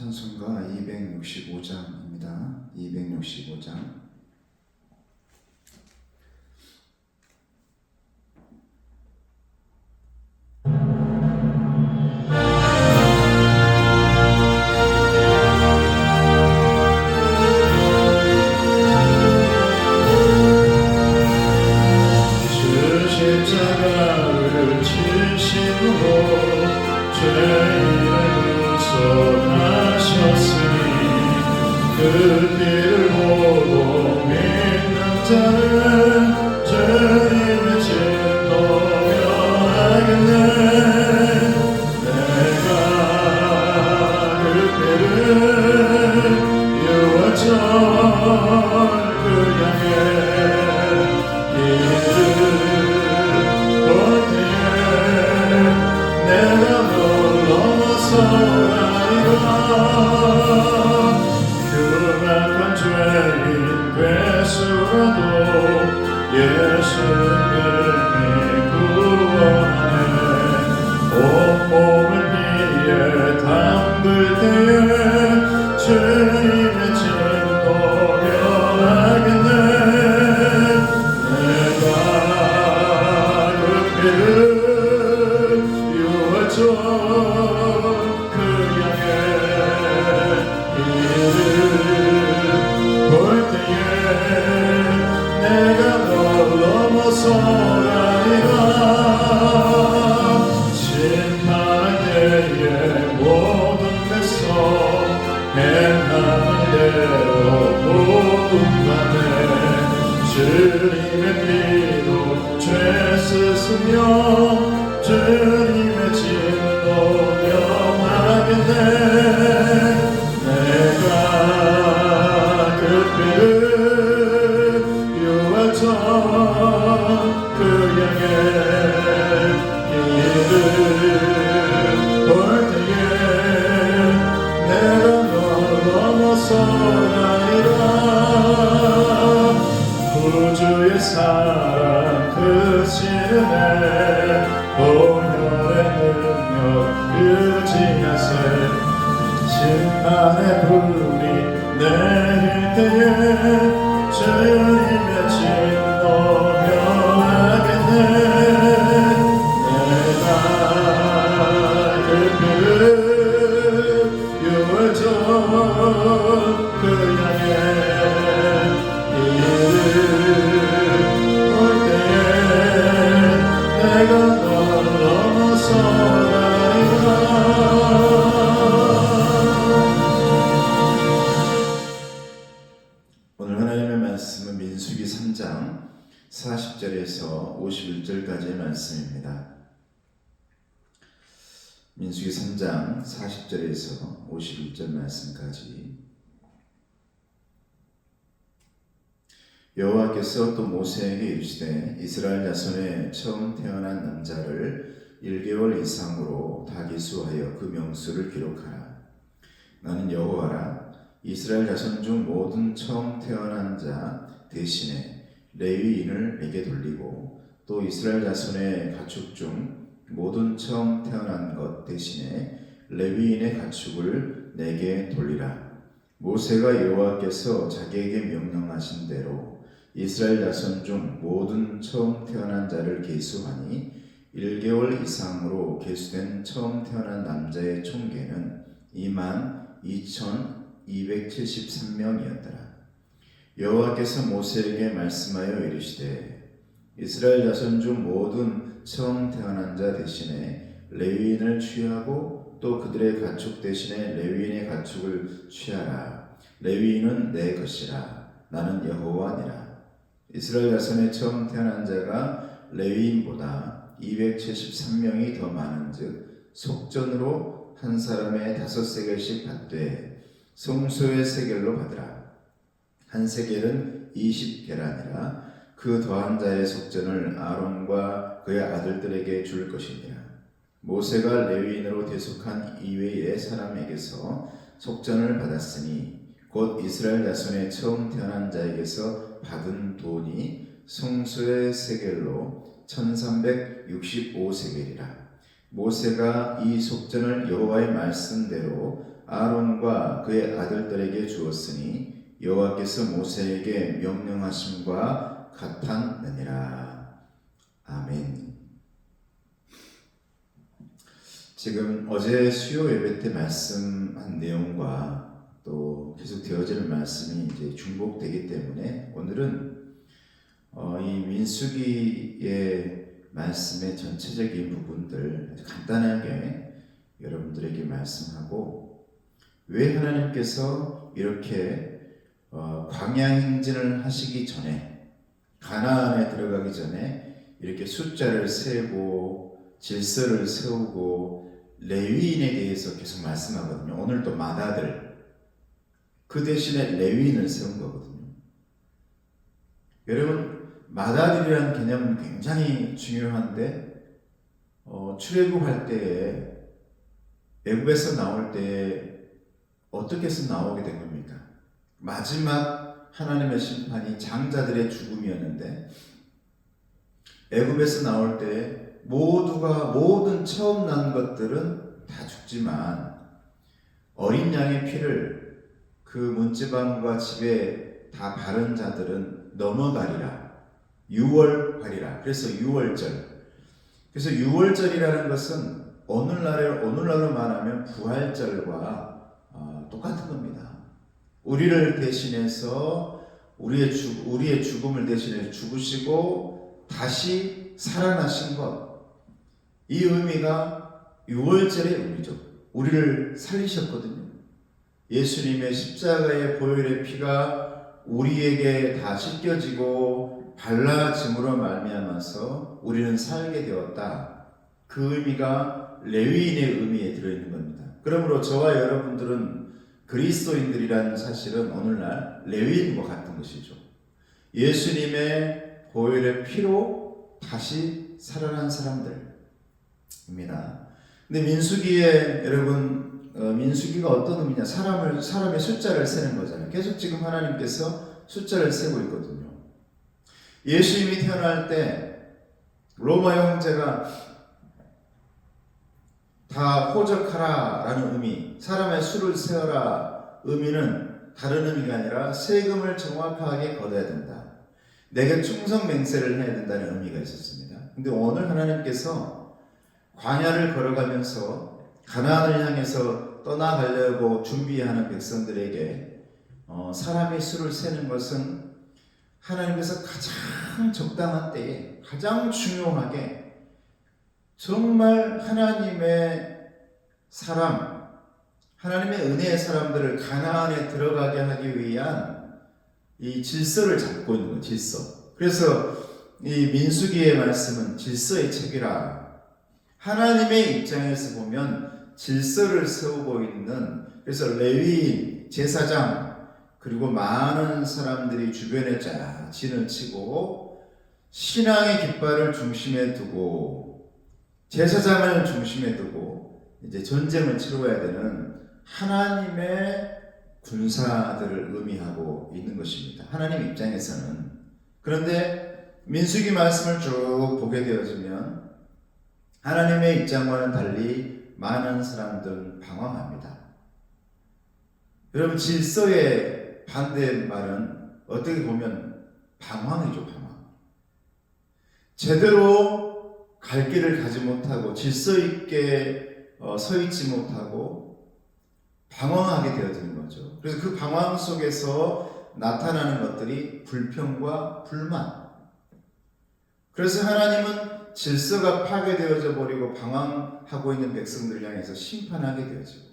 찬송가 265장입니다. 265장. 그 길을 보고 믿는 자는 주님의 진노며 하겠네. 내가 그 길을 유월절 그 양의 길을 볼 때에 내가 널 넘어서가리라. 흉악한 죄인 괴수라도 예수님이 구원해. 온몸을 피에 담글 때에 주님의 진노 변하겠네. 내가 그 피를 유월절 그 양의 길을 볼 때에 내가 널 넘어서가리라. 심판할 때에 모든 데서 행하는 대로 복음받네. 주님의 피로 죄 씻으며 주님의 진노 명하겠네. 내가 그 피를 유월절 그 양의 길을 볼 때에 내가 널 넘어서가리라. 구주의 사랑 크시는 애 보혈의 능력 유지하세. 심판의 불이 내릴 때에 주님의 진노 명하겠네. 내가 그 피를 유월절 그 양의 길을 볼 때에 내가 널 넘어서가리라. 오늘 하나님의 말씀은 민수기 3장 40절에서 51절까지의 말씀입니다. 민수기 3장 40절에서 51절 말씀까지. 여호와께서 또 모세에게 이르시되 이스라엘 자손의 처음 태어난 남자를 1개월 이상으로 다 기수하여 그 명수를 기록하라. 나는 여호와라. 이스라엘 자손 중 모든 처음 태어난 자 대신에 레위인을 내게 돌리고 또 이스라엘 자손의 가축 중 모든 처음 태어난 것 대신에 레위인의 가축을 내게 돌리라. 모세가 여호와께서 자기에게 명령하신 대로 이스라엘 자손 중 모든 처음 태어난 자를 계수하니 1개월 이상으로 계수된 처음 태어난 남자의 총계는 22,273명이었더라. 여호와께서 모세에게 말씀하여 이르시되 이스라엘 자손 중 모든 처음 태어난 자 대신에 레위인을 취하고 또 그들의 가축 대신에 레위인의 가축을 취하라. 레위인은 내 것이라. 나는 여호와니라. 이스라엘 자손의 처음 태어난 자가 레위인보다 273명이 더 많은즉 속전으로 한 사람의 5세겔씩 받되 성소의 세겔로 받으라. 한 세겔은 20게라니라. 그 더한 자의 속전을 아론과 그의 아들들에게 줄 것이니라. 모세가 레위인으로 대속한 이외의 사람에게서 속전을 받았으니 곧 이스라엘 자손의 처음 태어난 자에게서 받은 돈이 성소의 세겔로 1365세겔이라. 모세가 이 속전을 여호와의 말씀대로 아론과 그의 아들들에게 주었으니 여호와께서 모세에게 명령하심과 같았느니라. 아멘. 지금 어제 수요 예배 때 말씀한 내용과 또 계속 되어지는 말씀이 이제 중복되기 때문에 오늘은 이 민수기의 말씀의 전체적인 부분들 아주 간단하게 여러분들에게 말씀하고, 왜 하나님께서 이렇게 광야 행진을 하시기 전에, 가나안에 들어가기 전에 이렇게 숫자를 세고 질서를 세우고 레위인에 대해서 계속 말씀하거든요. 오늘 또 마다들, 그 대신에 레위인을 세운 거거든요. 여러분, 마다들이라는 개념은 굉장히 중요한데 출애굽할 때에 애굽에서 나올 때 어떻게 해서 나오게 된 겁니까? 마지막 하나님의 심판이 장자들의 죽음이었는데, 애굽에서 나올 때 모든 처음 난 것들은 다 죽지만 어린 양의 피를 그 문지방과 집에 다 바른 자들은 넘어가리라. 유월하리라. 그래서 유월절. 그래서 유월절이라는 것은 오늘날로 말하면 부활절과 똑같은 겁니다. 우리를 대신해서 우리의 죽음을 대신해 죽으시고 다시 살아나신 것, 이 의미가 유월절의 의미죠. 우리를 살리셨거든요. 예수님의 십자가의 보혈의 피가 우리에게 다 씻겨지고 발라짐으로 말미암아서 우리는 살게 되었다. 그 의미가 레위인의 의미에 들어있는 겁니다. 그러므로 저와 여러분들은 그리스도인들이라는 사실은 오늘날 레위인과 같은 것이죠. 예수님의 보혈의 피로 다시 살아난 사람들입니다. 근데 민수기에 여러분, 민수기가 어떤 의미냐? 사람의 숫자를 세는 거잖아요. 계속 지금 하나님께서 숫자를 세고 있거든요. 예수님이 태어날 때 로마 형제가 다 호적하라 라는 의미, 사람의 수를 세어라 의미는 다른 의미가 아니라 세금을 정확하게 걷어야 된다, 내게 충성 맹세를 해야 된다는 의미가 있었습니다. 근데 오늘 하나님께서 광야를 걸어가면서 가나안을 향해서 떠나가려고 준비하는 백성들에게 사람의 수를 세는 것은 하나님께서 가장 적당한 때에 가장 중요하게 정말 하나님의 사람, 하나님의 은혜의 사람들을 가나안에 들어가게 하기 위한 이 질서를 잡고 있는 거예요. 질서. 그래서 이 민수기의 말씀은 질서의 책이라. 하나님의 입장에서 보면 질서를 세우고 있는, 그래서 레위인, 제사장, 그리고 많은 사람들이 주변에 쫙 진을 치고 신앙의 깃발을 중심에 두고 제사장을 중심에 두고 이제 전쟁을 치러야 되는 하나님의 군사들을 의미하고 있는 것입니다. 하나님 입장에서는. 그런데 민수기 말씀을 쭉 보게 되어지면 하나님의 입장과는 달리 많은 사람들은 방황합니다. 여러분, 질서의 반대말은 어떻게 보면 방황이죠. 방황. 제대로 갈 길을 가지 못하고 질서 있게 서 있지 못하고 방황하게 되어지는 거죠. 그래서 그 방황 속에서 나타나는 것들이 불평과 불만. 그래서 하나님은 질서가 파괴되어져 버리고 방황하고 있는 백성들을 향해서 심판하게 되어지고,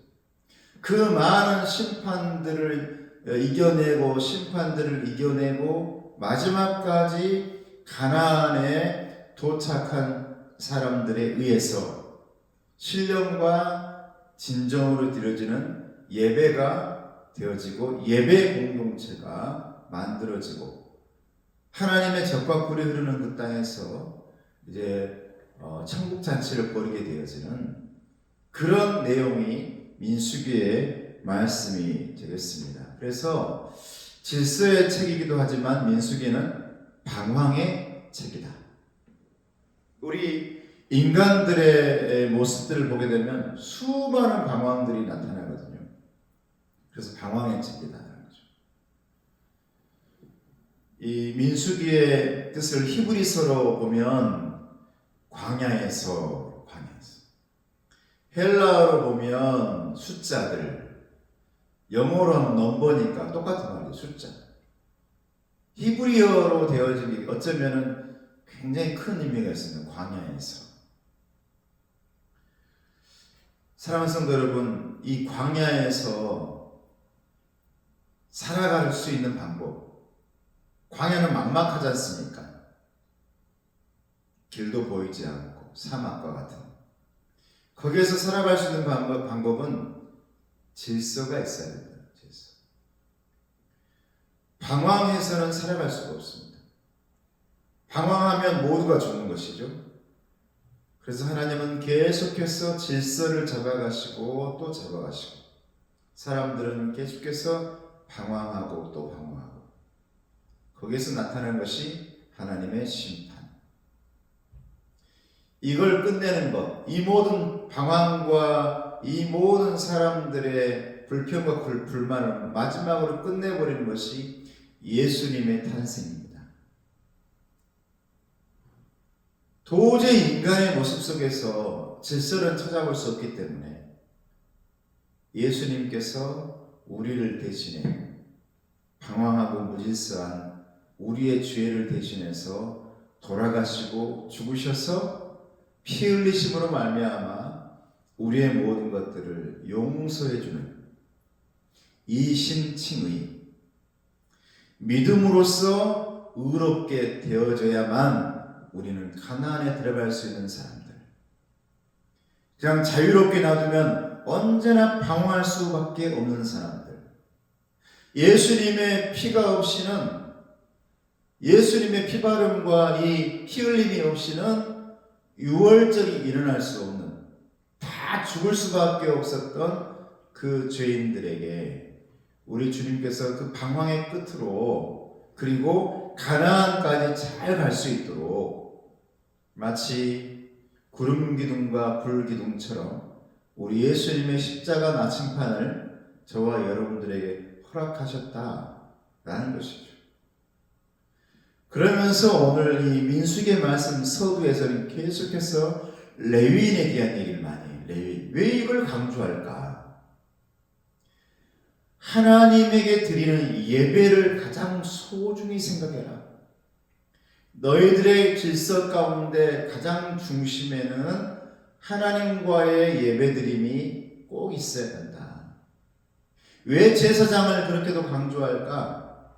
그 많은 심판들을 이겨내고 마지막까지 가나안에 도착한 사람들에 의해서 신령과 진정으로 드려지는 예배가 되어지고 예배 공동체가 만들어지고 하나님의 젖과 꿀이 흐르는 그 땅에서 이제 천국 잔치를 벌이게 되어지는 그런 내용이 민수기의 말씀이 되겠습니다. 그래서 질서의 책이기도 하지만 민수기는 방황의 책이다. 우리 인간들의 모습들을 보게 되면 수많은 방황들이 나타나거든요. 그래서 방황했습니다. 이 민수기의 뜻을 히브리서로 보면 광야에서 헬라어로 보면 숫자들, 영어로 하면 넘버니까 똑같은 말이에요. 숫자. 히브리어로 되어진 게 어쩌면은 굉장히 큰 의미가 있습니다. 광야에서. 사랑하는 성도 여러분, 이 광야에서 살아갈 수 있는 방법. 광야는 막막하지 않습니까? 길도 보이지 않고 사막과 같은. 거기에서 살아갈 수 있는 방법은 질서가 있어야 됩니다. 질서. 방황해서는 살아갈 수가 없습니다. 방황하면 모두가 죽는 것이죠. 그래서 하나님은 계속해서 질서를 잡아가시고 또 잡아가시고, 사람들은 계속해서 방황하고 또 방황하고, 거기에서 나타나는 것이 하나님의 심판. 이걸 끝내는 것, 이 모든 방황과 이 모든 사람들의 불평과 불만을 마지막으로 끝내버리는 것이 예수님의 탄생입니다. 도저히 인간의 모습 속에서 질서를 찾아볼 수 없기 때문에 예수님께서 우리를 대신해 방황하고 무질서한 우리의 죄를 대신해서 돌아가시고 죽으셔서 피 흘리심으로 말미암아 우리의 모든 것들을 용서해 주는 이신칭의, 믿음으로써 의롭게 되어져야만 우리는 가나안에 들어갈 수 있는 사람들. 그냥 자유롭게 놔두면 언제나 방황할 수밖에 없는 사람들. 예수님의 피가 없이는, 예수님의 피바름과 이 피 흘림이 없이는 유월절이 일어날 수 없는, 다 죽을 수밖에 없었던 그 죄인들에게 우리 주님께서 그 방황의 끝으로, 그리고 가나안까지 잘 갈 수 있도록 마치 구름 기둥과 불 기둥처럼 우리 예수님의 십자가 나침판을 저와 여러분들에게 허락하셨다라는 것이죠. 그러면서 오늘 이 민수기의 말씀 서두에서는 계속해서 레위인에 대한 얘기를 많이 해요. 레위인. 왜 이걸 강조할까? 하나님에게 드리는 예배를 가장 소중히 생각해라. 너희들의 질서 가운데 가장 중심에는 하나님과의 예배드림이 꼭 있어야 된다. 왜 제사장을 그렇게도 강조할까?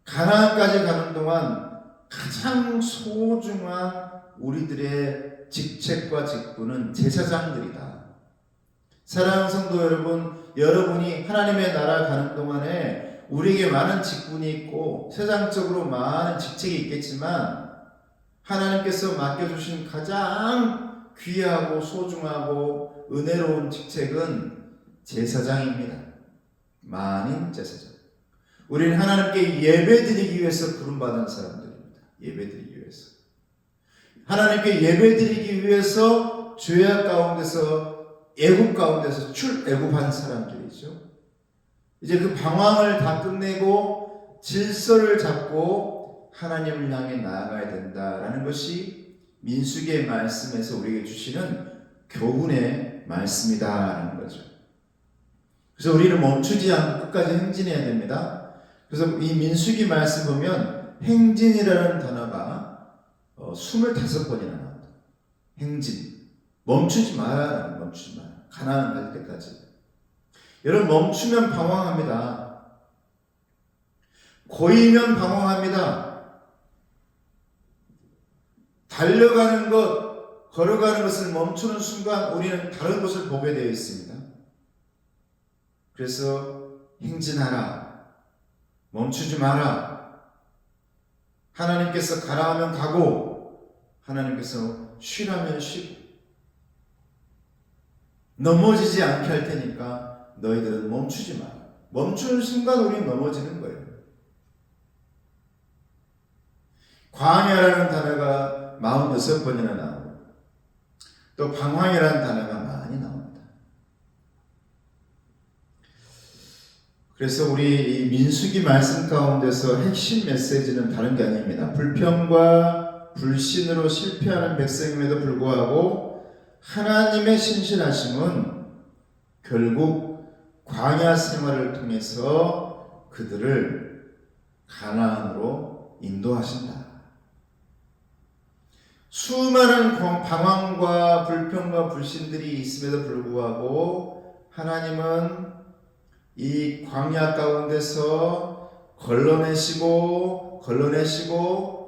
가나안까지 가는 동안 가장 소중한 우리들의 직책과 직분은 제사장들이다. 사랑하는 성도 여러분, 여러분이 하나님의 나라 가는 동안에 우리에게 많은 직분이 있고 세상적으로 많은 직책이 있겠지만 하나님께서 맡겨주신 가장 귀하고 소중하고 은혜로운 직책은 제사장입니다. 만인 제사장. 우리는 하나님께 예배드리기 위해서 부름받은 사람들입니다. 예배드리기 위해서. 하나님께 예배드리기 위해서 죄악 가운데서, 애굽 가운데서 출애굽한 사람들이죠. 이제 그 방황을 다 끝내고 질서를 잡고 하나님을 향해 나아가야 된다라는 것이 민수기의 말씀에서 우리에게 주시는 교훈의 말씀이다라는 거죠. 그래서 우리는 멈추지 않고 끝까지 행진해야 됩니다. 그래서 이 민수기 말씀 보면 행진이라는 단어가 25번이나 나옵니다. 행진. 멈추지 마라. 멈추지 마라. 가나안 갈 때까지. 여러분, 멈추면 방황합니다. 고이면 방황합니다. 달려가는 것, 걸어가는 것을 멈추는 순간 우리는 다른 것을 보게 되어 있습니다. 그래서 행진하라. 멈추지 마라. 하나님께서 가라 하면 가고, 하나님께서 쉬라면 쉬고, 넘어지지 않게 할 테니까 너희들은 멈추지 마라. 멈추는 순간 우리는 넘어지는 거예요. 광야라는 단어가 46번이나 나오고, 또 방황이라는 단어가 많이 나옵니다. 그래서 우리 이 민수기 말씀 가운데서 핵심 메시지는 다른 게 아닙니다. 불평과 불신으로 실패하는 백성임에도 불구하고 하나님의 신실하심은 결국 광야 생활을 통해서 그들을 가나안으로 인도하신다. 수많은 방황과 불평과 불신들이 있음에도 불구하고 하나님은 이 광야 가운데서 걸러내시고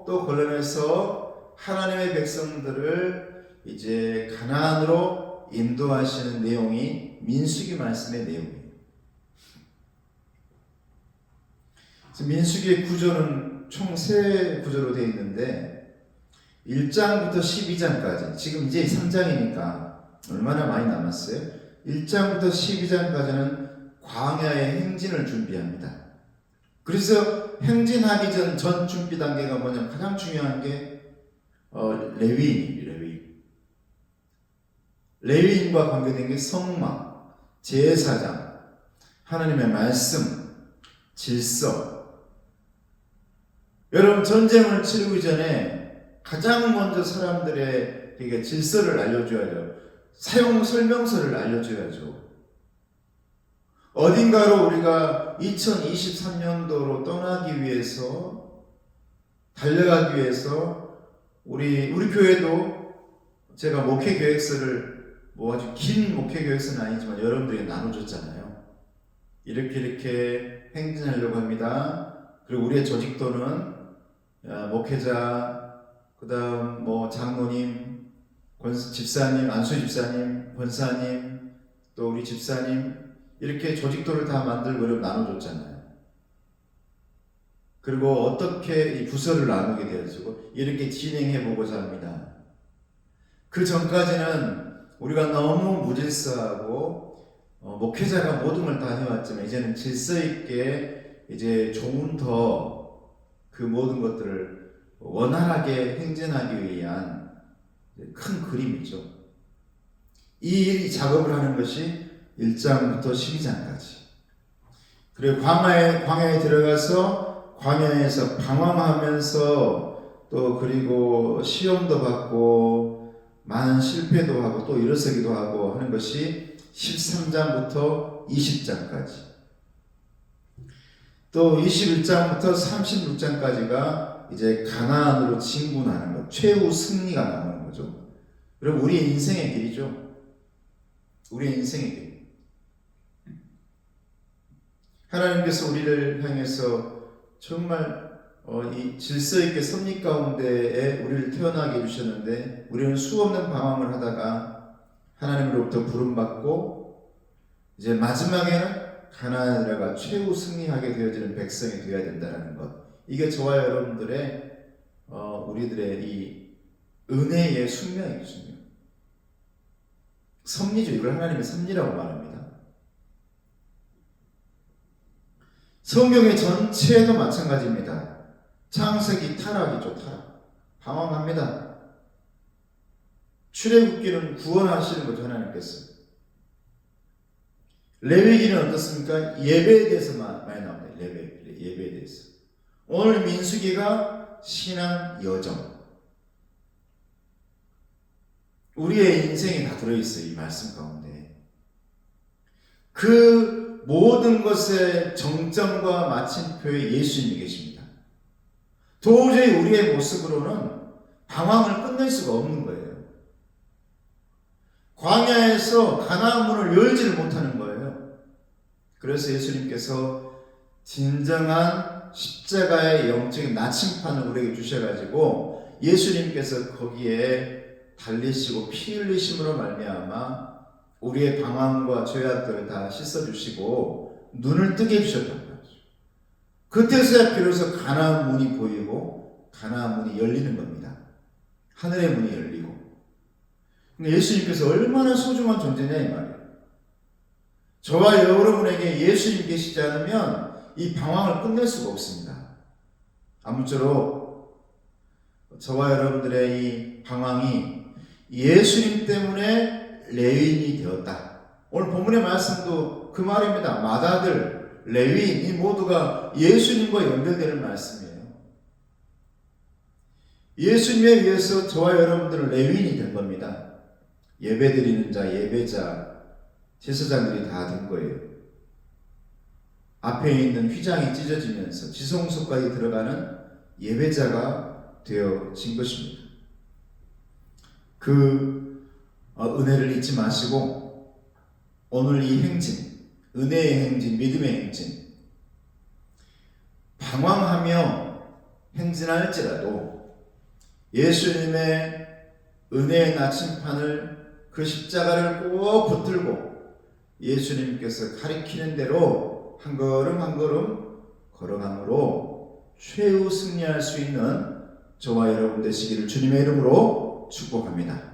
또 걸러내서 하나님의 백성들을 이제 가나안으로 인도하시는 내용이 민수기 말씀의 내용이에요. 그래서 민수기의 구조는 총 세 구조로 되어 있는데 1장부터 12장까지, 지금 이제 3장이니까 얼마나 많이 남았어요? 1장부터 12장까지는 광야의 행진을 준비합니다. 그래서 행진하기 전 준비 단계가 뭐냐면 가장 중요한 게 레위인과 관계된 게 성막, 제사장, 하나님의 말씀, 질서. 여러분, 전쟁을 치르기 전에 가장 먼저 사람들에게 질서를 알려줘야죠. 사용 설명서를 알려줘야죠. 어딘가로 우리가 2023년도로 떠나기 위해서, 달려가기 위해서 우리 교회도 제가 목회 계획서를 아주 긴 목회 계획서는 아니지만 여러분들에게 나눠줬잖아요. 이렇게 행진하려고 합니다. 그리고 우리의 조직도는 목회자, 그 다음 장로님, 집사님, 안수 집사님, 권사님, 또 우리 집사님, 이렇게 조직도를 다 만들고 나눠줬잖아요. 그리고 어떻게 이 부서를 나누게 되어지고 이렇게 진행해 보고자 합니다. 그 전까지는 우리가 너무 무질서하고 목회자가 모든 걸 다 해왔지만 이제는 질서 있게 이제 조금 더 그 모든 것들을 원활하게 행진하기 위한 큰 그림이죠. 이 작업을 하는 것이 1장부터 12장까지. 그리고 광야에 들어가서 광야에서 방황하면서 또 그리고 시험도 받고 많은 실패도 하고 또 일어서기도 하고 하는 것이 13장부터 20장까지. 또 21장부터 36장까지가 이제 가나안으로 진군하는 것, 최후 승리가 나오는 거죠. 그리고 우리의 인생의 길이죠. 우리의 인생의 길. 하나님께서 우리를 향해서 정말 이 질서 있게 섭리 가운데에 우리를 태어나게 해주셨는데 우리는 수없는 방황을 하다가 하나님으로부터 부름받고 이제 마지막에는 가나안에 들어가 최후 승리하게 되어지는 백성이 되어야 된다는 것. 이게 저와 여러분들의 우리들의 이 은혜의 숙명이거든요. 섭리죠. 이걸 하나님의 섭리라고 말합니다. 성경의 전체도 마찬가지입니다. 창세기 타락이죠. 타락. 방황합니다. 출애굽기는 구원하시는 거죠. 하나님께서. 레위기는 어떻습니까? 예배에 대해서 많이 나옵니다. 예배에 대해서. 오늘 민수기가 신앙 여정. 우리의 인생이 다 들어있어요. 이 말씀 가운데. 그 모든 것의 정점과 마침표에 예수님이 계십니다. 도저히 우리의 모습으로는 방황을 끝낼 수가 없는 거예요. 광야에서 가나안 문을 열지를 못하는 거예요. 그래서 예수님께서 진정한 십자가의 영적인 나침판을 우리에게 주셔가지고 예수님께서 거기에 달리시고 피 흘리심으로 말미암아 우리의 방황과 죄악들을 다 씻어주시고 눈을 뜨게 해주셨단 말이죠. 그때서야 비로소 가나안 문이 보이고 가나안 문이 열리는 겁니다. 하늘의 문이 열리고. 예수님께서 얼마나 소중한 존재냐 이 말이에요. 저와 여러분에게 예수님 계시지 않으면 이 방황을 끝낼 수가 없습니다. 아무쪼록 저와 여러분들의 이 방황이 예수님 때문에 레위인이 되었다. 오늘 본문의 말씀도 그 말입니다. 맏아들 레위인, 이 모두가 예수님과 연결되는 말씀이에요. 예수님에 의해서 저와 여러분들은 레위인이 된 겁니다. 예배드리는 자, 예배자, 제사장들이 다 된 거예요. 앞에 있는 휘장이 찢어지면서 지성소까지 들어가는 예배자가 되어진 것입니다. 그 은혜를 잊지 마시고 오늘 이 행진, 은혜의 행진, 믿음의 행진, 방황하며 행진할지라도 예수님의 은혜의 나침판을, 그 십자가를 꼭 붙들고 예수님께서 가리키는 대로 한 걸음 한 걸음 걸어감으로 최후 승리할 수 있는 저와 여러분 되시기를 주님의 이름으로 축복합니다.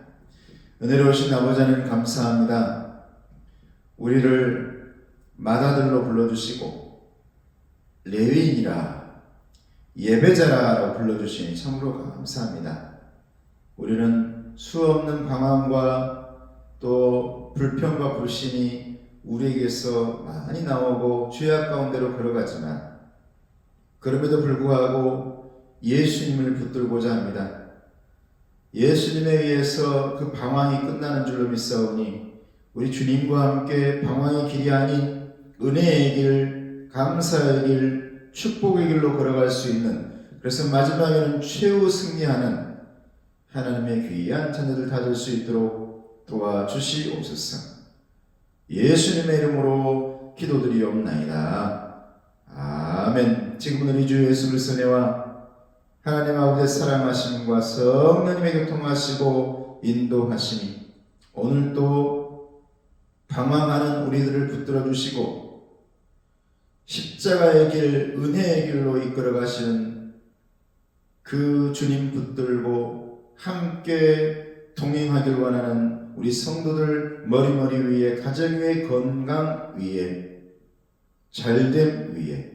은혜로우신 아버지 하나님 감사합니다. 우리를 맏아들로 불러주시고 레위인이라, 예배자라고 불러주시니 참으로 감사합니다. 우리는 수없는 방황과 또 불평과 불신이 우리에게서 많이 나오고 죄악 가운데로 걸어가지만 그럼에도 불구하고 예수님을 붙들고자 합니다. 예수님에 의해서 그 방황이 끝나는 줄로 믿사오니 우리 주님과 함께 방황의 길이 아닌 은혜의 길, 감사의 길, 축복의 길로 걸어갈 수 있는, 그래서 마지막에는 최후 승리하는 하나님의 귀한 자녀들 다 될 수 있도록 도와주시옵소서. 예수님의 이름으로 기도드리옵나이다. 아멘. 지금은 우리 주 예수 그리스도의 은혜와 하나님 아버지의 사랑하심과 성령님의 교통하시고 인도하심이 오늘도 방황하는 우리들을 붙들어 주시고 십자가의 길, 은혜의 길로 이끌어 가시는 그 주님 붙들고 함께 동행하길 원하는 우리 성도들 머리 위에, 가정 위에, 건강 위에, 잘됨 위에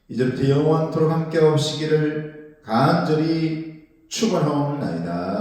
이제부터 영원토록 함께 하시기를 간절히 축원하옵나이다.